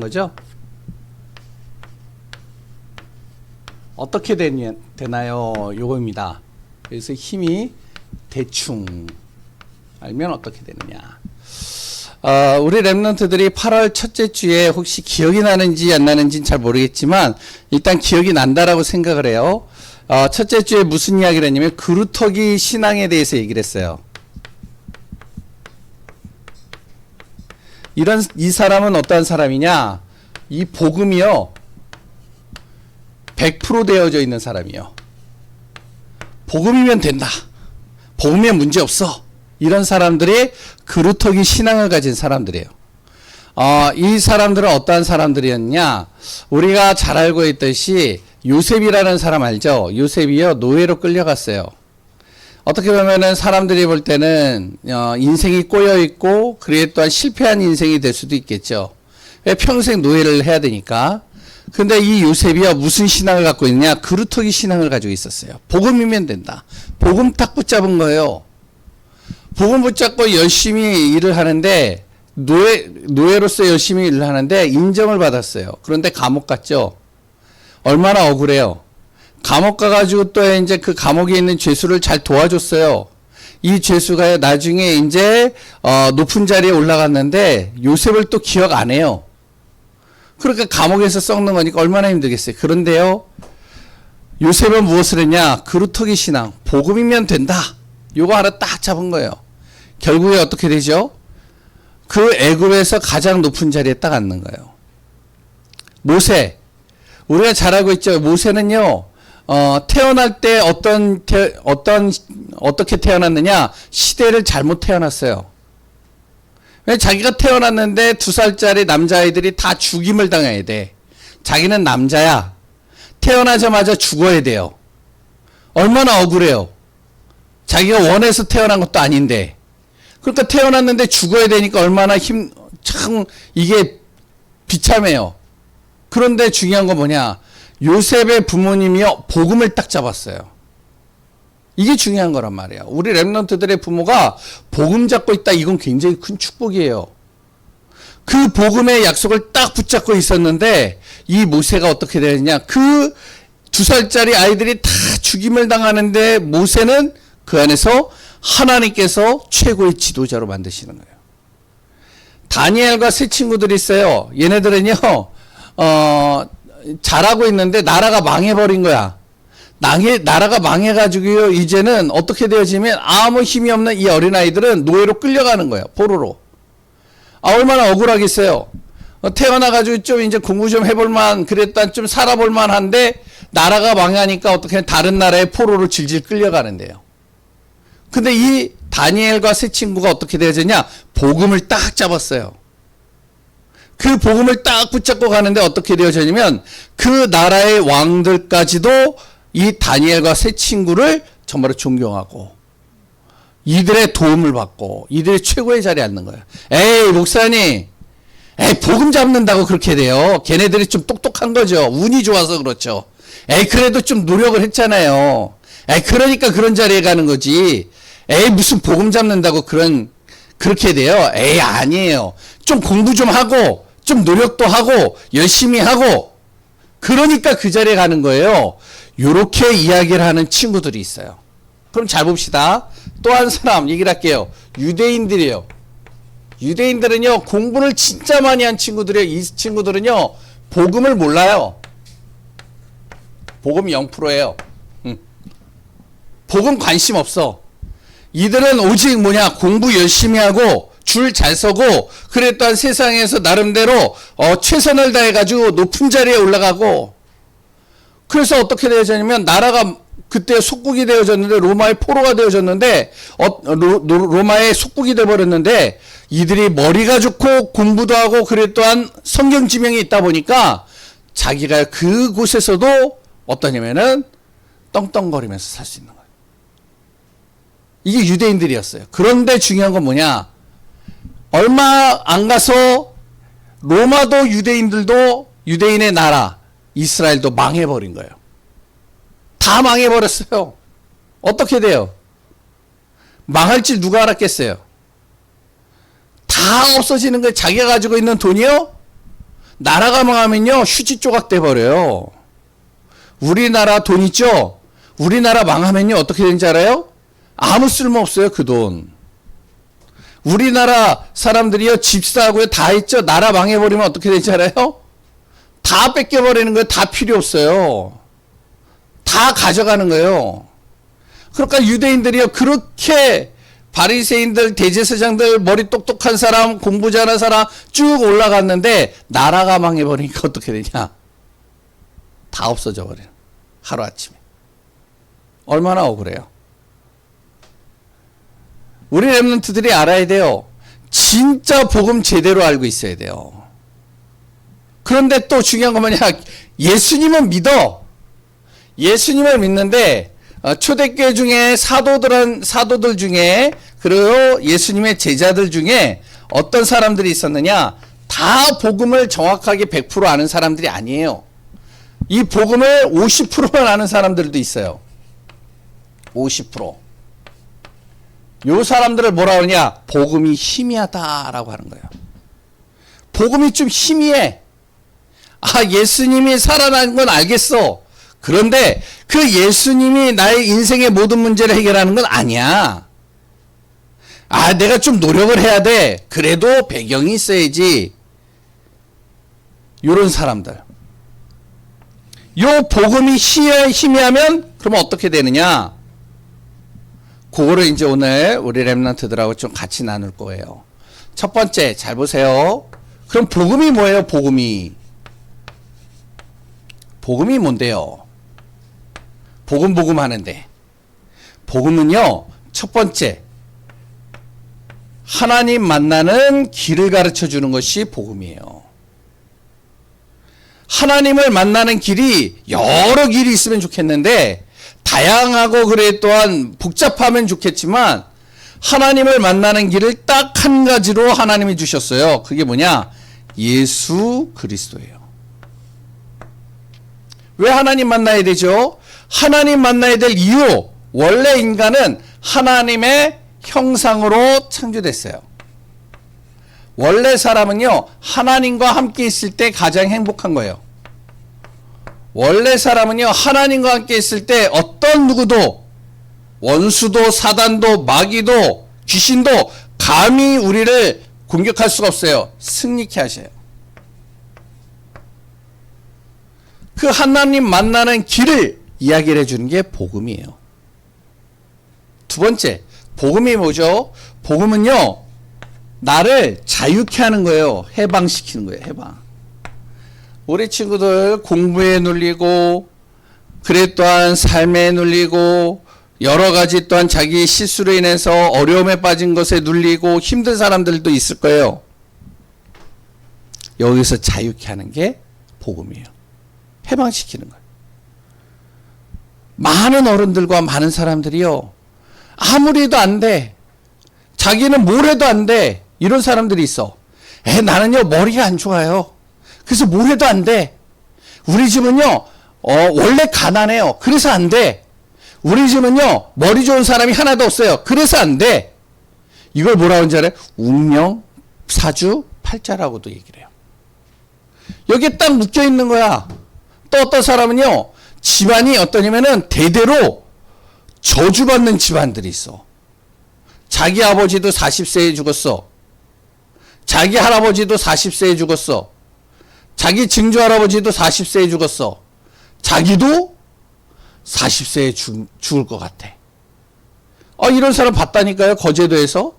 거죠? 어떻게 되나요? 요겁니다. 그래서 힘이 대충 알면 어떻게 되느냐. 우리 랩런트들이 8월 첫째 주에 혹시 기억이 나는지 안 나는지는 잘 모르겠지만 일단 기억이 난다라고 생각을 해요. 첫째 주에 무슨 이야기를 했냐면 그루터기 신앙에 대해서 얘기를 했어요. 이 사람은 어떠한 사람이냐? 이 복음이요 100% 되어져 있는 사람이요. 복음이면 된다. 복음이면 문제 없어. 이런 사람들이 그루터기 신앙을 가진 사람들이에요. 이 사람들은 어떠한 사람들이었냐? 우리가 잘 알고 있듯이 요셉이라는 사람 알죠? 요셉이요 노예로 끌려갔어요. 어떻게 보면은 사람들이 볼 때는 인생이 꼬여 있고 그에 또한 실패한 인생이 될 수도 있겠죠. 평생 노예를 해야 되니까. 근데 이 요셉이요 무슨 신앙을 갖고 있느냐? 그루터기 신앙을 가지고 있었어요. 복음이면 된다. 복음 딱 붙잡은 거예요. 복음 붙잡고 열심히 일을 하는데 노예로서 열심히 일을 하는데 인정을 받았어요. 그런데 감옥 갔죠. 얼마나 억울해요. 감옥 가가지고 또 이제 그 감옥에 있는 죄수를 잘 도와줬어요. 이 죄수가 나중에 이제 높은 자리에 올라갔는데 요셉을 또 기억 안 해요. 그러니까 감옥에서 썩는 거니까 얼마나 힘들겠어요. 그런데요, 요셉은 무엇을 했냐? 그루터기 신앙, 복음이면 된다. 요거 하나 딱 잡은 거예요. 결국에 어떻게 되죠? 그 애굽에서 가장 높은 자리에 딱 앉는 거예요. 모세, 우리가 잘 알고 있죠. 모세는요, 태어날 때 어떻게 태어났느냐? 시대를 잘못 태어났어요. 왜 자기가 태어났는데 2살짜리 남자아이들이 다 죽임을 당해야 돼. 자기는 남자야. 태어나자마자 죽어야 돼요. 얼마나 억울해요. 자기가 원해서 태어난 것도 아닌데. 그러니까 태어났는데 죽어야 되니까 얼마나 참 이게 비참해요. 그런데 중요한 건 뭐냐? 요셉의 부모님이요 복음을 딱 잡았어요. 이게 중요한 거란 말이에요. 우리 랩런트들의 부모가 복음 잡고 있다. 이건 굉장히 큰 축복이에요. 그 복음의 약속을 딱 붙잡고 있었는데 이 모세가 어떻게 되느냐? 그 2살짜리 아이들이 다 죽임을 당하는데 모세는 그 안에서 하나님께서 최고의 지도자로 만드시는 거예요. 다니엘과 세 친구들이 있어요. 얘네들은요 잘하고 있는데 나라가 망해버린 거야. 나라가 망해가지고요, 이제는 어떻게 되어지면 아무 힘이 없는 이 어린아이들은 노예로 끌려가는 거예요, 포로로. 얼마나 억울하겠어요. 태어나가지고 좀 이제 공부 좀 해볼만, 그랬다 좀 살아볼만 한데, 나라가 망하니까 어떻게 다른 나라의 포로로 질질 끌려가는데요. 근데 이 다니엘과 세 친구가 어떻게 되어졌냐? 복음을 딱 잡았어요. 그 복음을 딱 붙잡고 가는데 어떻게 되어졌냐면, 그 나라의 왕들까지도 이 다니엘과 세 친구를 정말로 존경하고 이들의 도움을 받고 이들의 최고의 자리에 앉는 거예요. 에이 목사님, 복음 잡는다고 그렇게 돼요. 걔네들이 좀 똑똑한 거죠. 운이 좋아서 그렇죠. 그래도 좀 노력을 했잖아요. 그러니까 그런 자리에 가는 거지. 무슨 복음 잡는다고 그렇게 돼요. 아니에요. 좀 공부 좀 하고 좀 노력도 하고 열심히 하고 그러니까 그 자리에 가는 거예요. 요렇게 이야기를 하는 친구들이 있어요. 그럼 잘 봅시다. 또 한 사람 얘기를 할게요. 유대인들이에요. 유대인들은요 공부를 진짜 많이 한 친구들이에요. 이 친구들은요 복음을 몰라요. 복음 0%예요. 복음 관심 없어. 이들은 오직 뭐냐? 공부 열심히 하고 줄 잘 서고 그래 또한 세상에서 나름대로 최선을 다해가지고 높은 자리에 올라가고 그래서 어떻게 되어졌냐면 나라가 그때 속국이 되어졌는데 로마의 포로가 되어졌는데 로마의 속국이 되어버렸는데 이들이 머리가 좋고 공부도 하고 그래 또한 성경 지명이 있다 보니까 자기가 그곳에서도 어떠냐면은 떵떵거리면서 살 수 있는 거예요. 이게 유대인들이었어요. 그런데 중요한 건 뭐냐? 얼마 안 가서 로마도 유대인들도 유대인의 나라 이스라엘도 망해버린 거예요. 다 망해버렸어요. 어떻게 돼요? 망할 줄 누가 알았겠어요? 다 없어지는 거예요. 자기가 가지고 있는 돈이요? 나라가 망하면요, 휴지 조각 돼버려요. 우리나라 돈 있죠? 우리나라 망하면요, 어떻게 되는지 알아요? 아무 쓸모 없어요, 그 돈. 우리나라 사람들이요, 집 사고요, 다 있죠? 나라 망해버리면 어떻게 되는지 알아요? 다 뺏겨버리는 거예요. 다 필요 없어요. 다 가져가는 거예요. 그러니까 유대인들이요, 그렇게 바리새인들, 대제사장들, 머리 똑똑한 사람, 공부 잘하는 사람 쭉 올라갔는데 나라가 망해버리니까 어떻게 되냐? 다 없어져 버려요. 하루아침에. 얼마나 억울해요. 우리 랩런트들이 알아야 돼요. 진짜 복음 제대로 알고 있어야 돼요. 그런데 또 중요한 건 뭐냐? 예수님은 믿어. 예수님을 믿는데 초대교회 중에 사도들 중에 그리고 예수님의 제자들 중에 어떤 사람들이 있었느냐? 다 복음을 정확하게 100% 아는 사람들이 아니에요. 이 복음을 50%만 아는 사람들도 있어요. 50%. 요 사람들을 뭐라 그러냐? 복음이 희미하다라고 하는 거예요. 복음이 좀 희미해. 아, 예수님이 살아난 건 알겠어. 그런데 그 예수님이 나의 인생의 모든 문제를 해결하는 건 아니야. 아, 내가 좀 노력을 해야 돼. 그래도 배경이 있어야지. 요런 사람들. 요 복음이 희미하면 그러면 어떻게 되느냐? 그거를 이제 오늘 우리 랩런트들하고 좀 같이 나눌 거예요. 첫 번째, 잘 보세요. 그럼 복음이 뭐예요? 복음이 뭔데요? 복음 하는데. 복음은요, 첫 번째, 하나님 만나는 길을 가르쳐 주는 것이 복음이에요. 하나님을 만나는 길이 여러 길이 있으면 좋겠는데, 다양하고 그래 또한 복잡하면 좋겠지만, 하나님을 만나는 길을 딱 한 가지로 하나님이 주셨어요. 그게 뭐냐? 예수 그리스도예요. 왜 하나님 만나야 되죠? 하나님 만나야 될 이유, 원래 인간은 하나님의 형상으로 창조됐어요. 원래 사람은요, 하나님과 함께 있을 때 가장 행복한 거예요. 원래 사람은요, 하나님과 함께 있을 때 어떤 누구도, 원수도 사단도 마귀도 귀신도 감히 우리를 공격할 수가 없어요. 승리케 하셔요. 그 하나님 만나는 길을 이야기를 해주는 게 복음이에요. 두 번째, 복음이 뭐죠? 복음은요, 나를 자유케 하는 거예요. 해방시키는 거예요. 해방. 우리 친구들 공부에 눌리고, 그래 또한 삶에 눌리고, 여러 가지 또한 자기 실수로 인해서 어려움에 빠진 것에 눌리고 힘든 사람들도 있을 거예요. 여기서 자유케 하는 게 복음이에요. 해방시키는 거예요. 많은 어른들과 많은 사람들이요, 아무리 해도 안 돼. 자기는 뭘 해도 안 돼. 이런 사람들이 있어. 나는요, 머리가 안 좋아요. 그래서 뭘 해도 안 돼. 우리 집은요, 원래 가난해요. 그래서 안 돼. 우리 집은요, 머리 좋은 사람이 하나도 없어요. 그래서 안 돼. 이걸 뭐라고 하는지 알아요? 운명, 사주, 팔자라고도 얘기를 해요. 여기에 딱 묶여 있는 거야. 또 어떤 사람은요, 집안이 어떠냐면은 대대로 저주받는 집안들이 있어. 자기 아버지도 40세에 죽었어. 자기 할아버지도 40세에 죽었어. 자기 증조 할아버지도 40세에 죽었어. 자기도 40세에 죽을 것 같아. 이런 사람 봤다니까요, 거제도에서.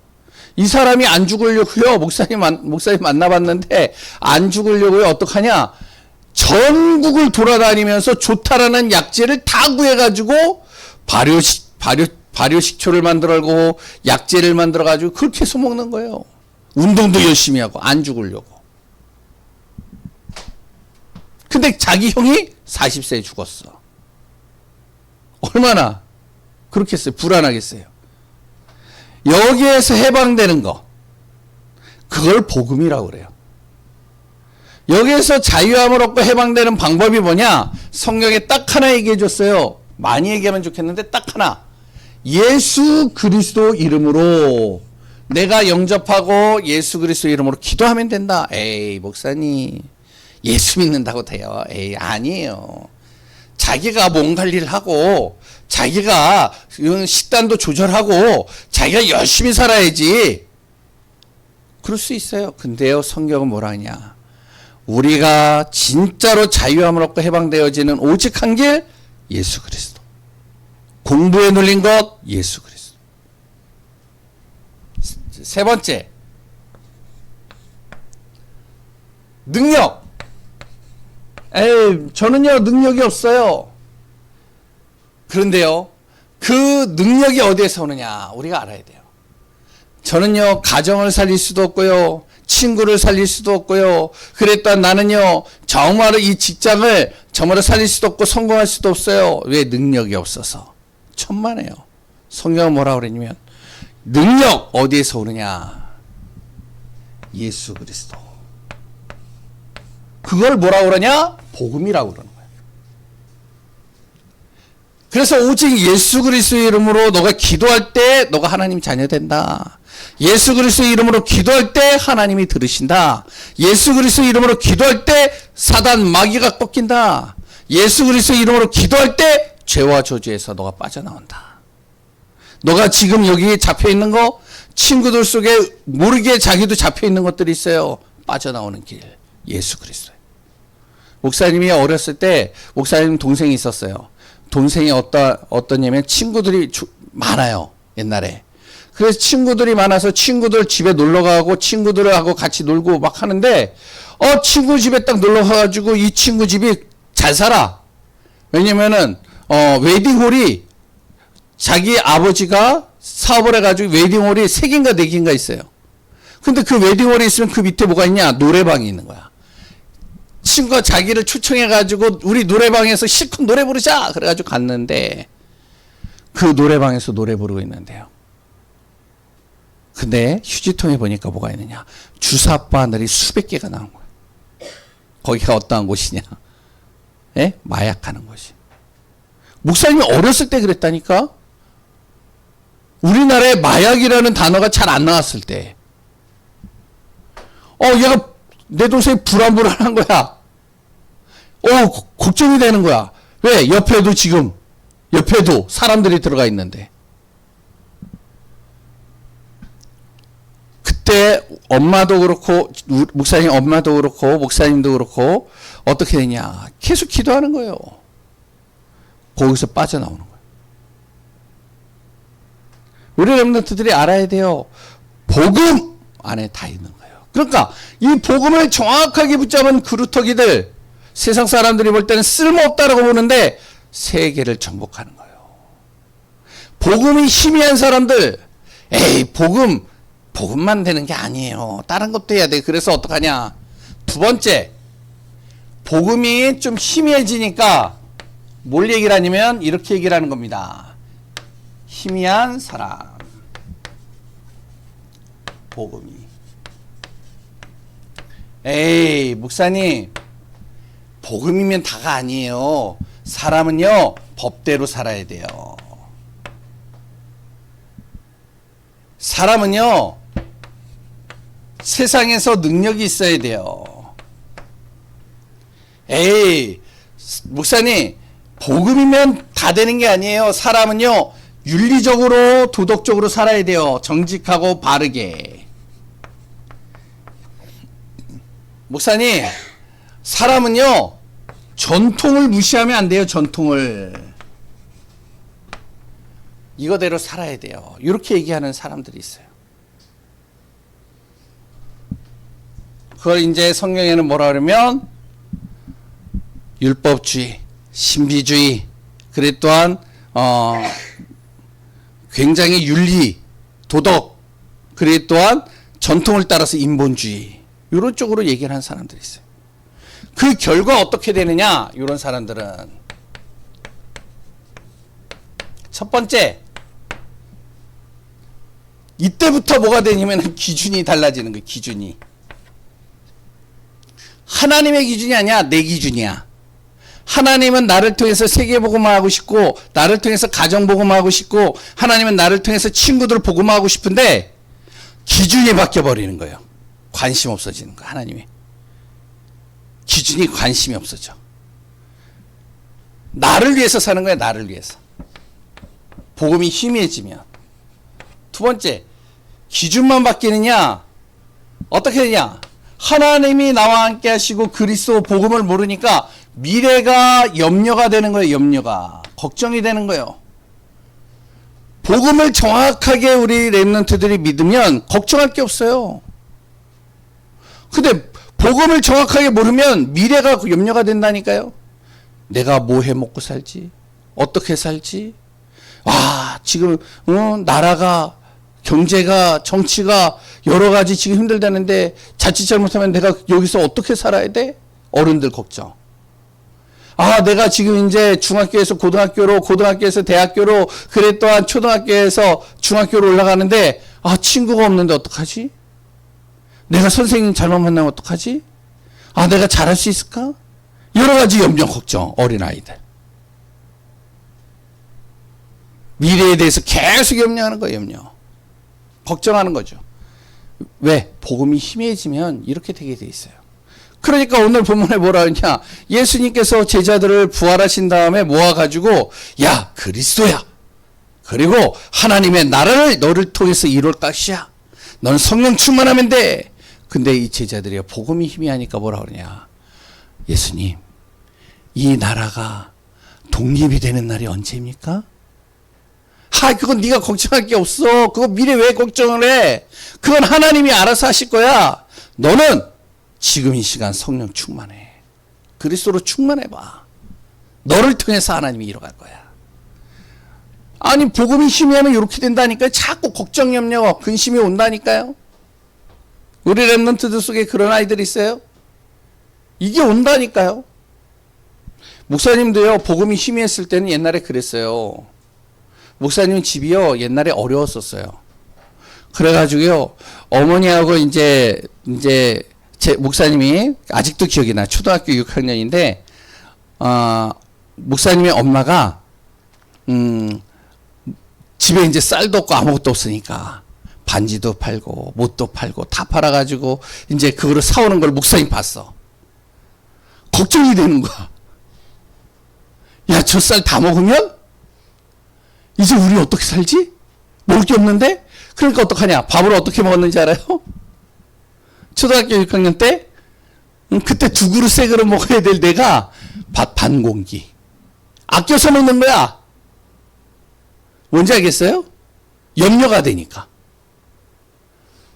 이 사람이 안 죽으려고요, 목사님 만나봤는데, 안 죽으려고요, 어떡하냐? 전국을 돌아다니면서 좋다라는 약재를 다 구해가지고, 발효식초를 만들고, 약재를 만들어가지고, 그렇게 해서 먹는 거예요. 운동도 열심히 하고, 안 죽으려고. 근데 자기 형이 40세에 죽었어. 얼마나 그렇겠어요? 불안하겠어요? 여기에서 해방되는 거, 그걸 복음이라고 그래요. 여기에서 자유함을 얻고 해방되는 방법이 뭐냐? 성경에 딱 하나 얘기해 줬어요. 많이 얘기하면 좋겠는데 딱 하나. 예수 그리스도 이름으로 내가 영접하고 예수 그리스도 이름으로 기도하면 된다. 에이, 목사님, 예수 믿는다고 돼요. 에이, 아니에요. 자기가 몸 관리를 하고 자기가 식단도 조절하고 자기가 열심히 살아야지. 그럴 수 있어요. 근데요, 성경은 뭐라 하냐? 우리가 진짜로 자유함을 얻고 해방되어지는 오직 한 길, 예수 그리스도. 공부에 눌린 것, 예수 그리스도. 세 번째, 능력. 에이, 저는요, 능력이 없어요. 그런데요, 그 능력이 어디에서 오느냐, 우리가 알아야 돼요. 저는요, 가정을 살릴 수도 없고요, 친구를 살릴 수도 없고요, 그랬다 나는요, 정말로 이 직장을 정말로 살릴 수도 없고 성공할 수도 없어요. 왜? 능력이 없어서. 천만에요. 성경은 뭐라 그러냐면, 능력 어디에서 오느냐? 예수 그리스도. 그걸 뭐라 그러냐? 복음이라고 그러는 거예요. 그래서 오직 예수 그리스도의 이름으로 너가 기도할 때 너가 하나님 자녀 된다. 예수 그리스도의 이름으로 기도할 때 하나님이 들으신다. 예수 그리스도의 이름으로 기도할 때 사단 마귀가 꺾인다. 예수 그리스도의 이름으로 기도할 때 죄와 저주에서 너가 빠져나온다. 너가 지금 여기 잡혀 있는 거, 친구들 속에 모르게 자기도 잡혀 있는 것들이 있어요. 빠져나오는 길, 예수 그리스도. 목사님이 어렸을 때 목사님 동생이 있었어요. 동생이 어떠냐면 친구들이 많아요, 옛날에. 그래서 친구들이 많아서 친구들 집에 놀러 가고 친구들하고 같이 놀고 막 하는데, 친구 집에 딱 놀러 가가지고 이 친구 집이 잘 살아. 왜냐면은, 웨딩홀이 자기 아버지가 사업을 해가지고 웨딩홀이 3개인가 4개인가 있어요. 근데 그 웨딩홀이 있으면 그 밑에 뭐가 있냐? 노래방이 있는 거야. 친구가 자기를 초청해가지고 우리 노래방에서 실컷 노래 부르자! 그래가지고 갔는데 그 노래방에서 노래 부르고 있는데요. 근데 휴지통에 보니까 뭐가 있느냐? 주사 바늘이 수백 개가 나온 거야. 거기가 어떠한 곳이냐? 예? 마약하는 곳이. 목사님이 어렸을 때 그랬다니까? 우리나라에 마약이라는 단어가 잘 안 나왔을 때. 얘가 내 동생이 불안불안한 거야. 걱정이 되는 거야. 왜? 옆에도 사람들이 들어가 있는데. 그때 엄마도 그렇고, 목사님 엄마도 그렇고, 목사님도 그렇고, 어떻게 되냐. 계속 기도하는 거예요. 거기서 빠져나오는 거예요. 우리 렘넌트들이 알아야 돼요. 복음 안에 다 있는 거예요. 그러니까 이 복음을 정확하게 붙잡은 그루터기들, 세상 사람들이 볼 때는 쓸모없다라고 보는데 세계를 정복하는 거예요. 복음이 희미한 사람들, 에이 복음만 되는 게 아니에요. 다른 것도 해야 돼. 그래서 어떡하냐. 두 번째, 복음이 좀 희미해지니까 뭘 얘기를 하냐면 이렇게 얘기를 하는 겁니다. 희미한 사람, 복음이. 에이, 목사님, 복음이면 다가 아니에요. 사람은요, 법대로 살아야 돼요. 사람은요, 세상에서 능력이 있어야 돼요. 에이, 목사님, 복음이면 다 되는 게 아니에요. 사람은요, 윤리적으로, 도덕적으로 살아야 돼요. 정직하고 바르게. 목사님, 사람은요, 전통을 무시하면 안 돼요. 전통을. 이거대로 살아야 돼요. 이렇게 얘기하는 사람들이 있어요. 그걸 이제 성경에는 뭐라 그러면 율법주의, 신비주의, 그래 또한 굉장히 윤리, 도덕, 그래 또한 전통을 따라서 인본주의, 이런 쪽으로 얘기를 하는 사람들이 있어요. 그 결과 어떻게 되느냐? 이런 사람들은 첫 번째, 이때부터 뭐가 되냐면 기준이 달라지는 거예요. 기준이. 하나님의 기준이 아니야. 내 기준이야. 하나님은 나를 통해서 세계 복음화하고 싶고, 나를 통해서 가정 복음화하고 싶고, 하나님은 나를 통해서 친구들 복음화하고 싶은데 기준이 바뀌어 버리는 거예요. 관심 없어지는 거야, 하나님이. 기준이 관심이 없어져. 나를 위해서 사는 거야, 나를 위해서. 복음이 희미해지면. 두 번째, 기준만 바뀌느냐? 어떻게 되냐? 하나님이 나와 함께 하시고 그리스도 복음을 모르니까 미래가 염려가 되는 거예요, 염려가. 걱정이 되는 거예요. 복음을 정확하게 우리 렘넌트들이 믿으면 걱정할 게 없어요. 근데 복음을 정확하게 모르면 미래가 염려가 된다니까요. 내가 뭐 해 먹고 살지? 어떻게 살지? 와, 지금 나라가 경제가 정치가 여러 가지 지금 힘들다는데 자칫 잘못하면 내가 여기서 어떻게 살아야 돼? 어른들 걱정. 아, 내가 지금 이제 중학교에서 고등학교로, 고등학교에서 대학교로, 그래 또한 초등학교에서 중학교로 올라가는데, 아, 친구가 없는데 어떡하지? 내가 선생님 잘못 만나면 어떡하지? 아, 내가 잘할 수 있을까? 여러 가지 염려, 걱정, 어린아이들. 미래에 대해서 계속 염려하는 거예요, 염려. 걱정하는 거죠. 왜? 복음이 희미해지면 이렇게 되게 돼 있어요. 그러니까 오늘 본문에 뭐라 하냐? 예수님께서 제자들을 부활하신 다음에 모아가지고, 야, 그리스도야. 그리고 하나님의 나라를 너를 통해서 이룰 것이야. 넌 성령 충만하면 돼. 근데 이 제자들이 복음이 희미하니까 뭐라 그러냐? 예수님, 이 나라가 독립이 되는 날이 언제입니까? 그건 네가 걱정할 게 없어. 그거 미래 왜 걱정을 해? 그건 하나님이 알아서 하실 거야. 너는 지금 이 시간 성령 충만해. 그리스도로 충만해봐. 너를 통해서 하나님이 이뤄갈 거야. 아니, 복음이 희미하면 이렇게 된다니까요. 자꾸 걱정, 염려, 근심이 온다니까요. 우리 렘넌트들 속에 그런 아이들이 있어요. 이게 온다니까요. 목사님도요, 복음이 희미했을 때는 옛날에 그랬어요. 목사님 집이요, 옛날에 어려웠었어요. 그래가지고요, 어머니하고 이제 제 목사님이 아직도 기억이 나. 초등학교 6학년인데, 목사님의 엄마가, 집에 이제 쌀도 없고 아무것도 없으니까, 반지도 팔고, 못도 팔고, 다 팔아가지고, 이제 그거를 사오는 걸 목사님 봤어. 걱정이 되는 거야. 야, 저 쌀 다 먹으면? 이제 우리 어떻게 살지? 먹을 게 없는데? 그러니까 어떡하냐? 밥을 어떻게 먹었는지 알아요? 초등학교 6학년 때? 그때 2그릇 3그릇 먹어야 될 내가 밥 반 공기. 아껴서 먹는 거야. 뭔지 알겠어요? 염려가 되니까.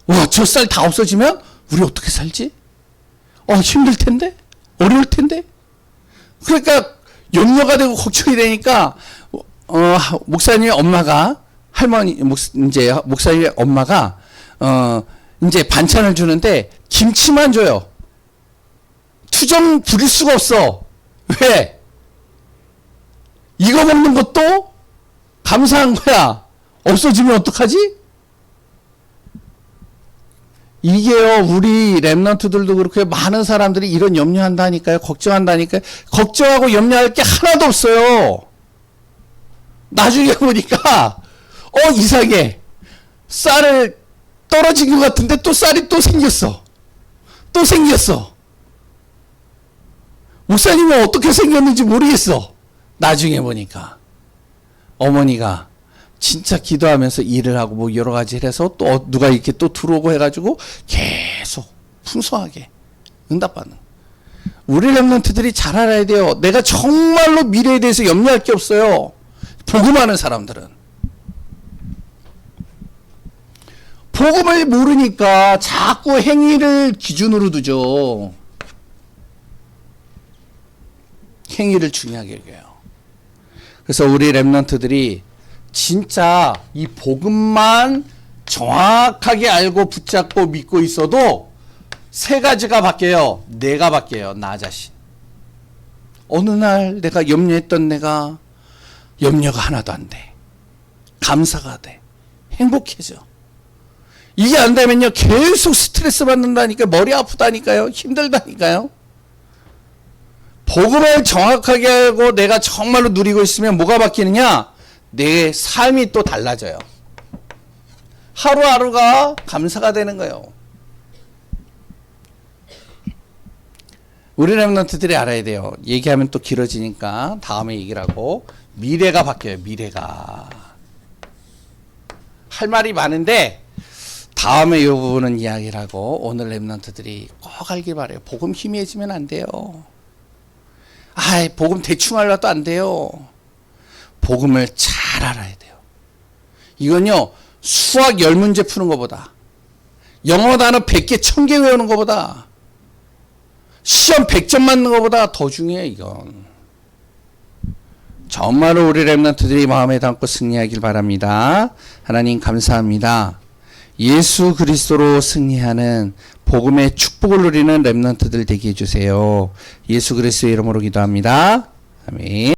와, 저 쌀 다 없어지면 우리 어떻게 살지? 힘들 텐데? 어려울 텐데? 그러니까 염려가 되고 걱정이 되니까 목사님의 엄마가 목사님의 엄마가 이제 반찬을 주는데 김치만 줘요. 투정 부릴 수가 없어. 왜? 이거 먹는 것도 감사한 거야. 없어지면 어떡하지? 이게요, 우리 렘넌트들도 그렇게 많은 사람들이 이런 염려한다니까요. 걱정한다니까요. 걱정하고 염려할 게 하나도 없어요. 나중에 보니까 이상해. 쌀을 떨어진 것 같은데 또 쌀이 또 생겼어. 또 생겼어. 목사님은 어떻게 생겼는지 모르겠어. 나중에 보니까 어머니가 진짜 기도하면서 일을 하고 뭐 여러 가지 해서 또 누가 이렇게 또 들어오고 해가지고 계속 풍성하게 응답받는. 우리 렘넌트들이 잘 알아야 돼요. 내가 정말로 미래에 대해서 염려할 게 없어요. 복음하는 사람들은. 복음을 모르니까 자꾸 행위를 기준으로 두죠. 행위를 중요하게 여겨요. 그래서 우리 렘넌트들이 진짜 이 복음만 정확하게 알고 붙잡고 믿고 있어도 3가지가 바뀌어요. 내가 바뀌어요. 나 자신. 어느 날 내가 염려했던 내가 염려가 하나도 안 돼. 감사가 돼. 행복해져. 이게 안 되면요, 계속 스트레스 받는다니까, 머리 아프다니까요, 힘들다니까요. 복음을 정확하게 알고 내가 정말로 누리고 있으면 뭐가 바뀌느냐? 내 삶이 또 달라져요. 하루하루가 감사가 되는 거예요. 우리 랩런트들이 알아야 돼요. 얘기하면 또 길어지니까 다음에 얘기를 하고. 미래가 바뀌어요. 미래가. 할 말이 많은데 다음에 이 부분은 이야기를 하고, 오늘 랩런트들이 꼭 알길 바래요. 복음 희미해지면 안 돼요. 복음 대충 알아도 안 돼요. 복음을 잘 알아야 돼요. 이건요, 수학 10문제 푸는 것보다, 영어 단어 100개, 1000개 외우는 것보다, 시험 100점 맞는 것보다 더 중요해, 이건. 정말로 우리 랩런트들이 마음에 담고 승리하길 바랍니다. 하나님 감사합니다. 예수 그리스도로 승리하는 복음의 축복을 누리는 랩런트들 되게 해주세요. 예수 그리스도의 이름으로 기도합니다. 아멘.